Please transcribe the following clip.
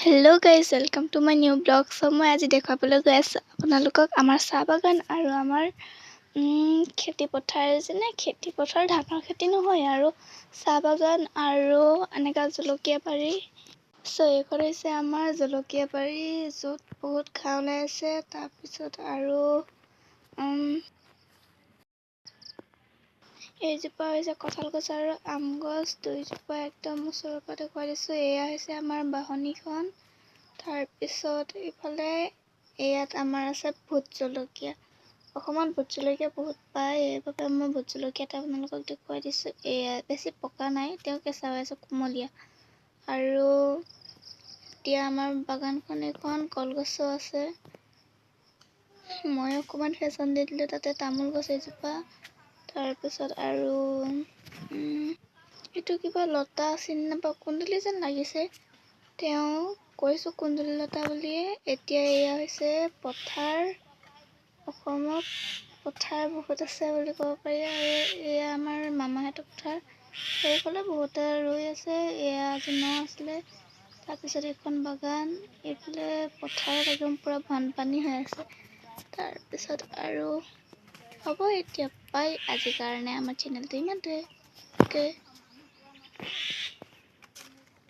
Hello' guys, welcome to my new blog. মই আজি দেখুৱাবলৈ গৈ আছোঁ আপোনালোকক আমাৰ চাহ বাগান আৰু আমাৰ খেতি পথাৰ ধানৰ খেতি নহয় আৰু চাহ বাগান আৰু এনেকুৱা জলকীয়া বাৰী। এইখন হৈছে আমাৰ জলকীয়া বাৰী, য'ত বহুত ঘাঁহ ওলাই আছে। তাৰপিছত আৰু এইজোপা হৈছে কঁঠাল গছ আৰু আম গছ, দুইজোপা একদম ওচৰৰ পৰা দেখুৱাই দিছোঁ। এয়া হৈছে আমাৰ বাহনিখন। তাৰপিছত এইফালে ইয়াত আমাৰ আছে ভোট জলকীয়া। অসমত ভোট জলকীয়া বহুত পায়, সেইবাবে মই ভোট জলকীয়া এটা আপোনালোকক দেখুৱাই দিছোঁ। এয়া বেছি পকা নাই, তেওঁ কেঁচা হৈ আছে, কুমলীয়া। আৰু এতিয়া আমাৰ বাগানখন এখন কলগছো আছে। মই অকণমান ফেশ্বন দি দিলোঁ, তাতে তামোল গছ এজোপা। তাৰপিছত আৰু এইটো কিবা লতা চিনি নাপাওঁ, কুন্দুলি যেন লাগিছে। তেওঁ কৈছোঁ কুন্দুলি লতা বুলিয়ে। এতিয়া এয়া হৈছে পথাৰ। অসমত পথাৰ বহুত আছে বুলি ক'ব পাৰি, আৰু এয়া আমাৰ মামাহঁতৰ পথাৰ। সেইফালে বহুতে ৰুই আছে, এয়া আজি আছিলে। তাৰপিছত এইখন বাগান, এইফালে পথাৰত একদম পূৰা বানপানী হৈ আছে। তাৰপিছত আৰু হ'ব এতিয়া, বাই। আজিৰ কাৰণে আমাৰ চেনেলটো ইমানটোৱে।